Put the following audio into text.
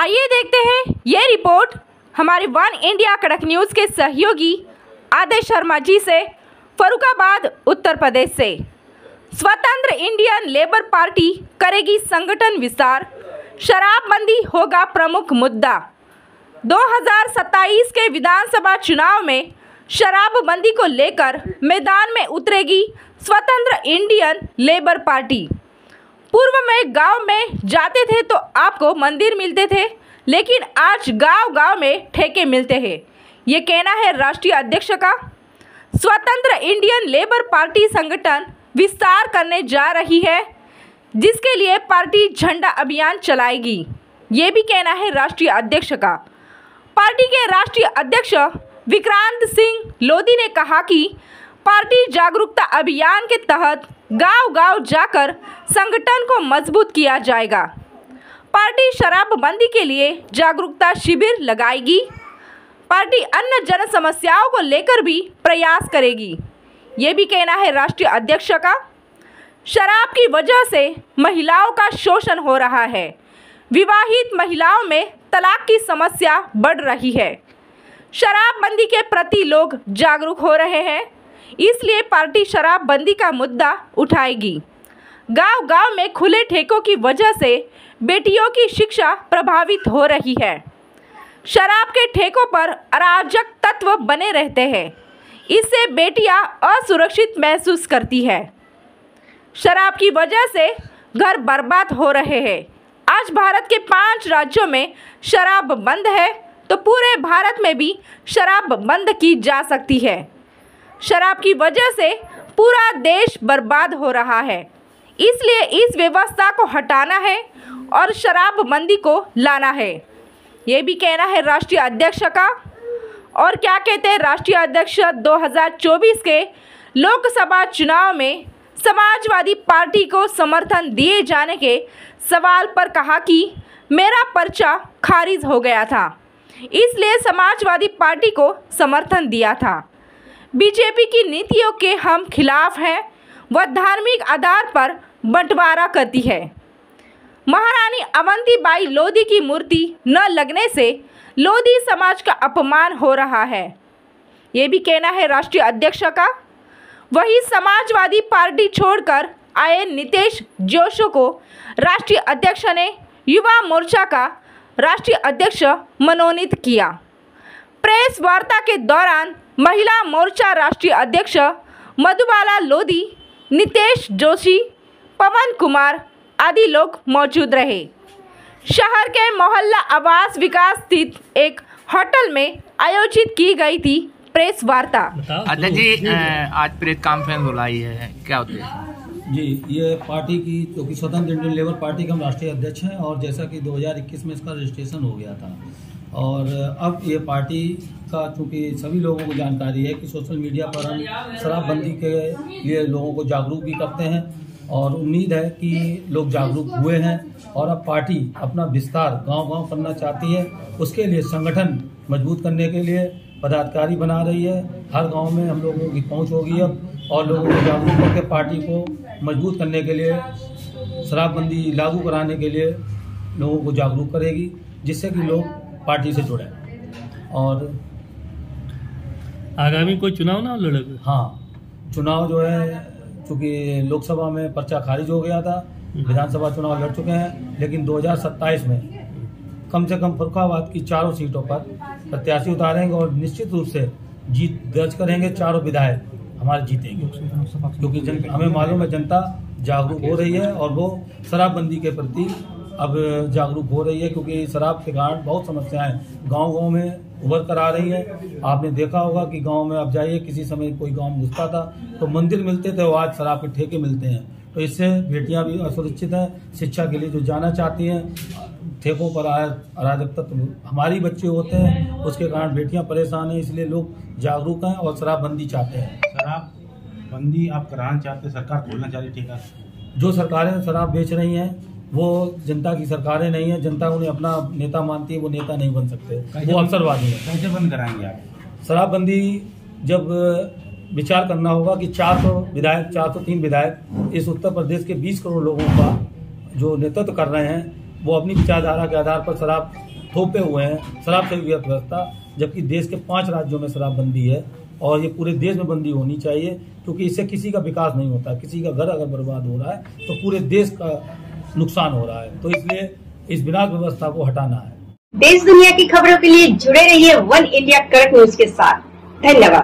आइए देखते हैं ये रिपोर्ट हमारे वन इंडिया कड़क न्यूज़ के सहयोगी आदेश शर्मा जी से, फर्रुखाबाद उत्तर प्रदेश से। स्वतंत्र इंडियन लेबर पार्टी करेगी संगठन विस्तार, शराबबंदी होगा प्रमुख मुद्दा। 2027 के विधानसभा चुनाव में शराबबंदी को लेकर मैदान में उतरेगी स्वतंत्र इंडियन लेबर पार्टी। पूर्व में गांव में जाते थे तो आपको मंदिर मिलते थे, लेकिन आज गांव-गांव में ठेके मिलते हैं, ये कहना है राष्ट्रीय अध्यक्ष का। स्वतंत्र इंडियन लेबर पार्टी संगठन विस्तार करने जा रही है, जिसके लिए पार्टी झंडा अभियान चलाएगी, ये भी कहना है राष्ट्रीय अध्यक्ष का। पार्टी के राष्ट्रीय अध्यक्ष विक्रांत सिंह लोधी ने कहा कि पार्टी जागरूकता अभियान के तहत गांव-गांव जाकर संगठन को मजबूत किया जाएगा। पार्टी शराबबंदी के लिए जागरूकता शिविर लगाएगी। पार्टी अन्य जन समस्याओं को लेकर भी प्रयास करेगी, ये भी कहना है राष्ट्रीय अध्यक्ष का। शराब की वजह से महिलाओं का शोषण हो रहा है, विवाहित महिलाओं में तलाक की समस्या बढ़ रही है। शराबबंदी के प्रति लोग जागरूक हो रहे हैं, इसलिए पार्टी शराबबंदी का मुद्दा उठाएगी। गांव-गांव में खुले ठेकों की वजह से बेटियों की शिक्षा प्रभावित हो रही है। शराब के ठेकों पर अराजक तत्व बने रहते हैं, इससे बेटियां असुरक्षित महसूस करती है। शराब की वजह से घर बर्बाद हो रहे हैं। आज भारत के 5 राज्यों में शराब बंद है, तो पूरे भारत में भी शराब बंद की जा सकती है। शराब की वजह से पूरा देश बर्बाद हो रहा है, इसलिए इस व्यवस्था को हटाना है और शराबबंदी को लाना है, ये भी कहना है राष्ट्रीय अध्यक्ष का। और क्या कहते हैं राष्ट्रीय अध्यक्ष 2024 के लोकसभा चुनाव में समाजवादी पार्टी को समर्थन दिए जाने के सवाल पर कहा कि मेरा पर्चा खारिज हो गया था, इसलिए समाजवादी पार्टी को समर्थन दिया था। बीजेपी की नीतियों के हम खिलाफ हैं, वह धार्मिक आधार पर बंटवारा करती है। महारानी अवंतीबाई लोधी की मूर्ति न लगने से लोधी समाज का अपमान हो रहा है, ये भी कहना है राष्ट्रीय अध्यक्ष का। वही समाजवादी पार्टी छोड़कर आए नीतीश जोशी को राष्ट्रीय अध्यक्ष ने युवा मोर्चा का राष्ट्रीय अध्यक्ष मनोनीत किया। प्रेस वार्ता के दौरान महिला मोर्चा राष्ट्रीय अध्यक्ष मधुबाला लोधी, नीतीश जोशी, पवन कुमार आदि लोग मौजूद रहे। शहर के मोहल्ला आवास विकास स्थित एक होटल में आयोजित की गई थी प्रेस वार्ता। अध्यक्ष जी, आज प्रेस कॉन्फ्रेंस बुलाई है, क्या होती है? जी, ये पार्टी की, क्योंकि स्वतंत्र इंडियन लेबर पार्टी के हम राष्ट्रीय अध्यक्ष हैं और जैसा कि 2021 में इसका रजिस्ट्रेशन हो गया था, और अब ये पार्टी का, चूँकि सभी लोगों को जानकारी है कि सोशल मीडिया पर हम शराबबंदी के लिए लोगों को जागरूक भी करते हैं, और उम्मीद है कि लोग जागरूक हुए हैं और अब पार्टी अपना विस्तार गांव-गांव करना चाहती है। उसके लिए संगठन मजबूत करने के लिए पदाधिकारी बना रही है। हर गांव में हम लोगों की पहुंच होगी अब, और लोगों को जागरूक करके पार्टी को मजबूत करने के लिए, शराबबंदी लागू कराने के लिए लोगों को जागरूक करेगी, जिससे कि लोग पार्टी से जुड़े। और आगामी कोई चुनाव ना लड़ेगा? हाँ, चुनाव जो है, चूँकि लोकसभा में पर्चा खारिज हो गया था, विधानसभा चुनाव लड़ चुके हैं, लेकिन 2027 में कम से कम फर्रुखाबाद की 4 सीटों पर प्रत्याशी उतारेंगे और निश्चित रूप से जीत दर्ज करेंगे। 4 विधायक हमारे जीतेंगे, क्योंकि हमें मालूम है जनता जागरूक हो रही है और वो शराबबंदी के प्रति अब जागरूक हो रही है, क्योंकि शराब के कारण बहुत समस्याएं गांव-गांव में उभर कर आ रही है। आपने देखा होगा कि गांव में आप जाइए, किसी समय कोई गांव में घुसता था तो मंदिर मिलते थे, वो आज शराब के ठेके मिलते हैं। तो इससे बेटियां भी असुरक्षित हैं, शिक्षा के लिए जो जाना चाहती हैं, ठेकों पर अराजक तत्व हमारी बच्चे होते हैं, उसके कारण बेटियां परेशान हैं। इसलिए लोग जागरूक हैं और शराबबंदी चाहते हैं। शराबबंदी आप कराना चाहते हैं, सरकार खोलना चाह रही ठेका? जो सरकारें शराब बेच रही हैं वो जनता की सरकारें नहीं है, जनता उन्हें अपना नेता मानती है, वो नेता नहीं बन सकते, वो अवसरवादी है। कैसे बंद कराएंगे आप शराबबंदी? जब विचार करना होगा कि 403 विधायक इस उत्तर प्रदेश के 20 करोड़ लोगों का जो नेतृत्व कर रहे हैं, वो अपनी विचारधारा के आधार पर शराब थोपे हुए हैं शराब से युक्त व्यवस्था, जबकि देश के 5 राज्यों में शराबबंदी है और ये पूरे देश में बंदी होनी चाहिए, क्योंकि इससे किसी का विकास नहीं होता। किसी का घर अगर बर्बाद हो रहा है तो पूरे देश का नुकसान हो रहा है, तो इसलिए इस विनाश व्यवस्था को हटाना है। देश दुनिया की खबरों के लिए जुड़े रहिए वन इंडिया कड़क न्यूज के साथ। धन्यवाद।